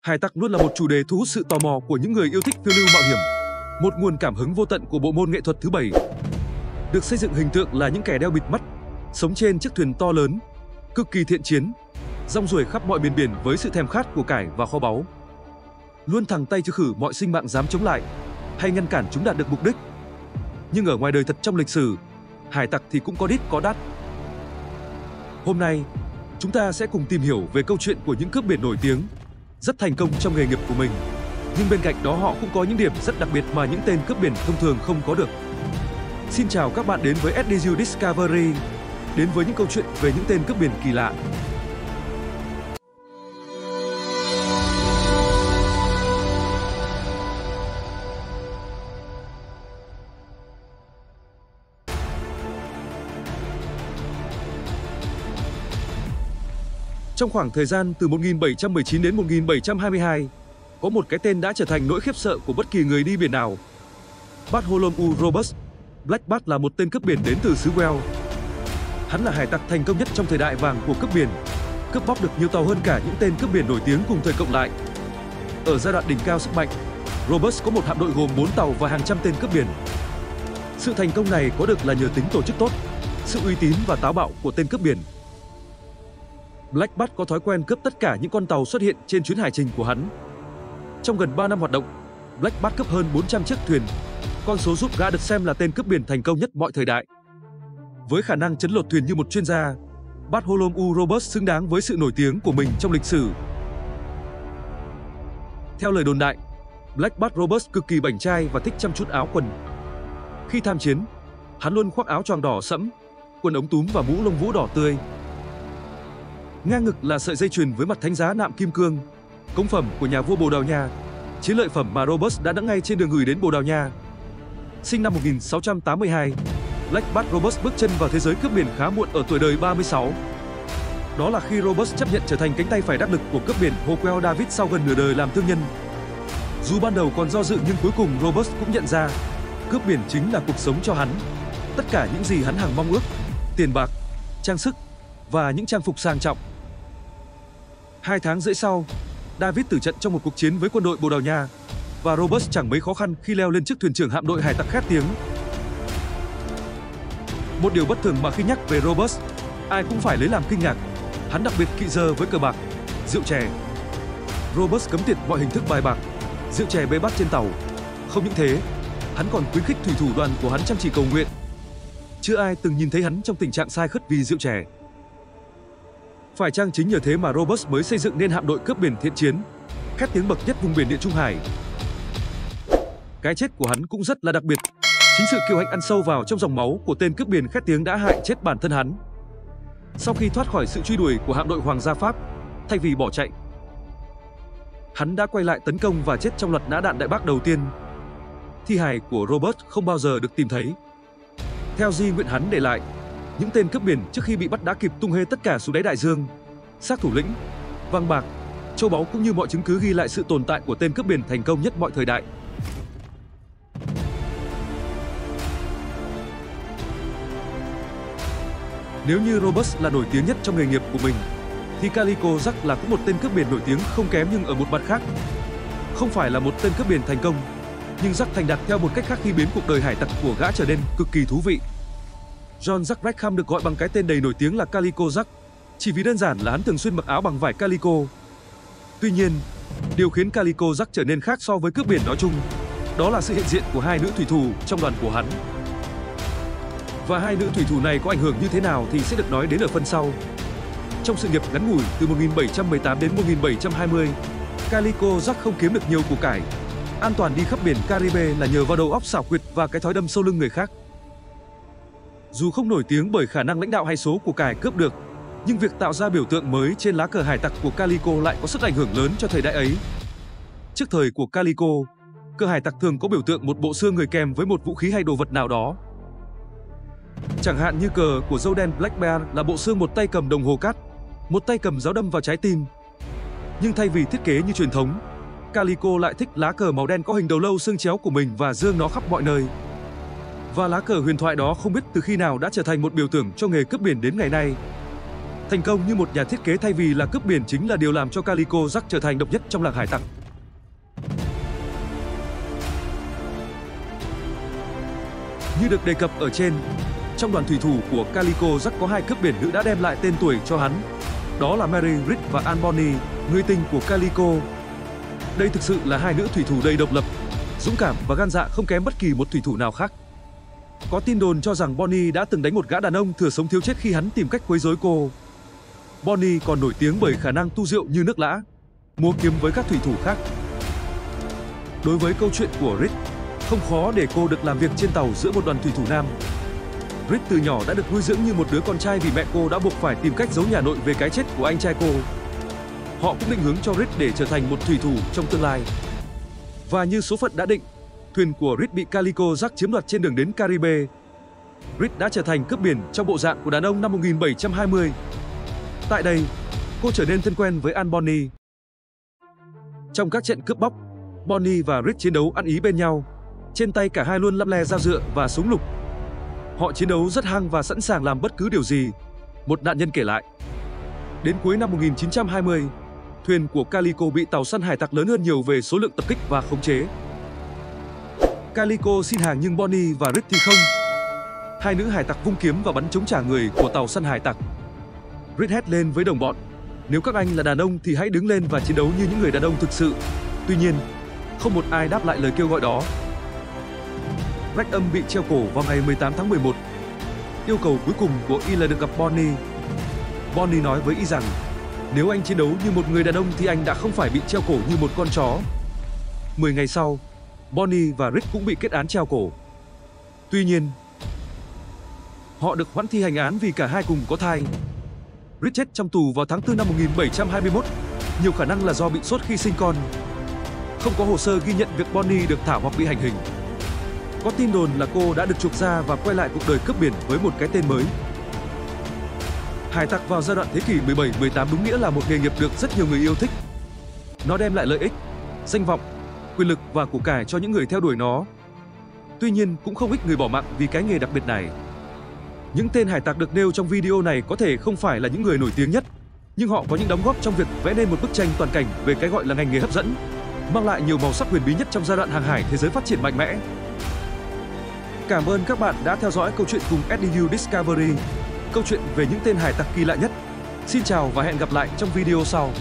Hải tặc luôn là một chủ đề thu hút sự tò mò của những người yêu thích phiêu lưu mạo hiểm, một nguồn cảm hứng vô tận của bộ môn nghệ thuật thứ 7. Được xây dựng hình tượng là những kẻ đeo bịt mắt, sống trên chiếc thuyền to lớn, cực kỳ thiện chiến, rong ruổi khắp mọi miền biển với sự thèm khát của cải và kho báu. Luôn thẳng tay trừ khử mọi sinh mạng dám chống lại hay ngăn cản chúng đạt được mục đích. Nhưng ở ngoài đời thật trong lịch sử, hải tặc thì cũng có đít có đát. Hôm nay, chúng ta sẽ cùng tìm hiểu về câu chuyện của những cướp biển nổi tiếng, rất thành công trong nghề nghiệp của mình. Nhưng bên cạnh đó họ cũng có những điểm rất đặc biệt mà những tên cướp biển thông thường không có được. Xin chào các bạn đến với SDU Discovery, đến với những câu chuyện về những tên cướp biển kỳ lạ. Trong khoảng thời gian từ 1719 đến 1722, có một cái tên đã trở thành nỗi khiếp sợ của bất kỳ người đi biển nào. Bartholomew Roberts. Black Bart là một tên cướp biển đến từ xứ Wales. Hắn là hải tặc thành công nhất trong thời đại vàng của cướp biển, cướp bóc được nhiều tàu hơn cả những tên cướp biển nổi tiếng cùng thời cộng lại. Ở giai đoạn đỉnh cao sức mạnh, Roberts có một hạm đội gồm 4 tàu và hàng trăm tên cướp biển. Sự thành công này có được là nhờ tính tổ chức tốt, sự uy tín và táo bạo của tên cướp biển. Black Bart có thói quen cướp tất cả những con tàu xuất hiện trên chuyến hải trình của hắn. Trong gần 3 năm hoạt động, Black Bart cướp hơn 400 chiếc thuyền, con số giúp gã được xem là tên cướp biển thành công nhất mọi thời đại. Với khả năng trấn lột thuyền như một chuyên gia, Bartholomew Roberts xứng đáng với sự nổi tiếng của mình trong lịch sử. Theo lời đồn đại, Black Bart Roberts cực kỳ bảnh trai và thích chăm chút áo quần. Khi tham chiến, hắn luôn khoác áo choàng đỏ sẫm, quần ống túm và mũ lông vũ đỏ tươi. Ngang ngực là sợi dây chuyền với mặt thánh giá nạm kim cương, công phẩm của nhà vua Bồ Đào Nha, chiến lợi phẩm mà Roberts đã đẫng ngay trên đường gửi đến Bồ Đào Nha. Sinh năm 1682, Black Bart Roberts bước chân vào thế giới cướp biển khá muộn ở tuổi đời 36. Đó là khi Roberts chấp nhận trở thành cánh tay phải đắc lực của cướp biển Howell David sau gần nửa đời làm thương nhân. Dù ban đầu còn do dự nhưng cuối cùng Roberts cũng nhận ra, cướp biển chính là cuộc sống cho hắn. Tất cả những gì hắn hằng mong ước, tiền bạc, trang sức và những trang phục sang trọng. 2 tháng rưỡi sau, David tử trận trong một cuộc chiến với quân đội Bồ Đào Nha và Roberts chẳng mấy khó khăn khi leo lên chức thuyền trưởng hạm đội hải tặc khét tiếng. Một điều bất thường mà khi nhắc về Roberts, ai cũng phải lấy làm kinh ngạc. Hắn đặc biệt kỵ giờ với cờ bạc, rượu chè. Roberts cấm tiệt mọi hình thức bài bạc, rượu chè bê bát trên tàu. Không những thế, hắn còn khuyến khích thủy thủ đoàn của hắn chăm chỉ cầu nguyện. Chưa ai từng nhìn thấy hắn trong tình trạng sai khất vì rượu chè. Phải chăng chính nhờ thế mà Roberts mới xây dựng nên hạm đội cướp biển thiện chiến, khét tiếng bậc nhất vùng biển Địa Trung Hải. Cái chết của hắn cũng rất là đặc biệt. Chính sự kiêu hãnh ăn sâu vào trong dòng máu của tên cướp biển khét tiếng đã hại chết bản thân hắn. Sau khi thoát khỏi sự truy đuổi của hạm đội Hoàng gia Pháp, thay vì bỏ chạy, hắn đã quay lại tấn công và chết trong loạt nã đạn đại bác đầu tiên. Thi hài của Roberts không bao giờ được tìm thấy. Theo di nguyện hắn để lại, những tên cướp biển trước khi bị bắt đã kịp tung hê tất cả xuống đáy đại dương, xác thủ lĩnh, vàng bạc, châu báu cũng như mọi chứng cứ ghi lại sự tồn tại của tên cướp biển thành công nhất mọi thời đại. Nếu như Roberts là nổi tiếng nhất trong nghề nghiệp của mình, thì Calico Jack là cũng một tên cướp biển nổi tiếng không kém nhưng ở một mặt khác. Không phải là một tên cướp biển thành công, nhưng Jack thành đạt theo một cách khác khi biến cuộc đời hải tặc của gã trở nên cực kỳ thú vị. John Jack Rackham được gọi bằng cái tên đầy nổi tiếng là Calico Jack, chỉ vì đơn giản là hắn thường xuyên mặc áo bằng vải calico. Tuy nhiên, điều khiến Calico Jack trở nên khác so với cướp biển nói chung, đó là sự hiện diện của 2 nữ thủy thủ trong đoàn của hắn. Và 2 nữ thủy thủ này có ảnh hưởng như thế nào thì sẽ được nói đến ở phần sau. Trong sự nghiệp ngắn ngủi từ 1718 đến 1720, Calico Jack không kiếm được nhiều của cải. An toàn đi khắp biển Caribe là nhờ vào đầu óc xảo quyệt và cái thói đâm sâu lưng người khác. Dù không nổi tiếng bởi khả năng lãnh đạo hay số của cải cướp được, nhưng việc tạo ra biểu tượng mới trên lá cờ hải tặc của Calico lại có sức ảnh hưởng lớn cho thời đại ấy. Trước thời của Calico, cờ hải tặc thường có biểu tượng một bộ xương người kèm với một vũ khí hay đồ vật nào đó. Chẳng hạn như cờ của dâu đen Black Bear là bộ xương một tay cầm đồng hồ cát, một tay cầm giáo đâm vào trái tim. Nhưng thay vì thiết kế như truyền thống, Calico lại thích lá cờ màu đen có hình đầu lâu xương chéo của mình và dương nó khắp mọi nơi. Và lá cờ huyền thoại đó không biết từ khi nào đã trở thành một biểu tượng cho nghề cướp biển đến ngày nay. Thành công như một nhà thiết kế thay vì là cướp biển chính là điều làm cho Calico Jack trở thành độc nhất trong làng hải tặc. Như được đề cập ở trên, trong đoàn thủy thủ của Calico Jack có 2 cướp biển nữ đã đem lại tên tuổi cho hắn. Đó là Mary Read và Anne Bonny, người tình của Calico. Đây thực sự là 2 nữ thủy thủ đầy độc lập, dũng cảm và gan dạ không kém bất kỳ một thủy thủ nào khác. Có tin đồn cho rằng Bonny đã từng đánh một gã đàn ông thừa sống thiếu chết khi hắn tìm cách quấy rối cô. Bonny còn nổi tiếng bởi khả năng tu rượu như nước lã, múa kiếm với các thủy thủ khác. Đối với câu chuyện của Read, không khó để cô được làm việc trên tàu giữa một đoàn thủy thủ nam. Read từ nhỏ đã được nuôi dưỡng như một đứa con trai vì mẹ cô đã buộc phải tìm cách giấu nhà nội về cái chết của anh trai cô. Họ cũng định hướng cho Read để trở thành một thủy thủ trong tương lai. Và như số phận đã định, thuyền của Read bị Calico Jack chiếm đoạt trên đường đến Caribe. Read đã trở thành cướp biển trong bộ dạng của đàn ông năm 1720. Tại đây, cô trở nên thân quen với Anne Bonny. Trong các trận cướp bóc, Bonny và Read chiến đấu ăn ý bên nhau. Trên tay cả hai luôn lăm le dao dựa và súng lục. Họ chiến đấu rất hăng và sẵn sàng làm bất cứ điều gì, một nạn nhân kể lại. Đến cuối năm 1920, thuyền của Calico bị tàu săn hải tặc lớn hơn nhiều về số lượng tập kích và khống chế. Calico xin hàng nhưng Bonny và Read thì không. Hai nữ hải tặc vung kiếm và bắn trúng trả người của tàu săn hải tặc. Read hét lên với đồng bọn, nếu các anh là đàn ông thì hãy đứng lên và chiến đấu như những người đàn ông thực sự. Tuy nhiên, không một ai đáp lại lời kêu gọi đó. Wrexham bị treo cổ vào ngày 18 tháng 11. Yêu cầu cuối cùng của y là được gặp Bonny. Bonny nói với y rằng, nếu anh chiến đấu như một người đàn ông thì anh đã không phải bị treo cổ như một con chó. 10 ngày sau, Bonny và Read cũng bị kết án treo cổ. Tuy nhiên, họ được hoãn thi hành án vì cả hai cùng có thai. Read chết trong tù vào tháng 4 năm 1721, nhiều khả năng là do bị sốt khi sinh con. Không có hồ sơ ghi nhận việc Bonny được thả hoặc bị hành hình. Có tin đồn là cô đã được chuộc ra và quay lại cuộc đời cướp biển với một cái tên mới. Hải tặc vào giai đoạn thế kỷ 17-18 đúng nghĩa là một nghề nghiệp được rất nhiều người yêu thích. Nó đem lại lợi ích, danh vọng, quyền lực và của cải cho những người theo đuổi nó. Tuy nhiên, cũng không ít người bỏ mạng vì cái nghề đặc biệt này. Những tên hải tặc được nêu trong video này có thể không phải là những người nổi tiếng nhất, nhưng họ có những đóng góp trong việc vẽ nên một bức tranh toàn cảnh về cái gọi là ngành nghề hấp dẫn, mang lại nhiều màu sắc huyền bí nhất trong giai đoạn hàng hải thế giới phát triển mạnh mẽ. Cảm ơn các bạn đã theo dõi câu chuyện cùng SDU Discovery, câu chuyện về những tên hải tặc kỳ lạ nhất. Xin chào và hẹn gặp lại trong video sau.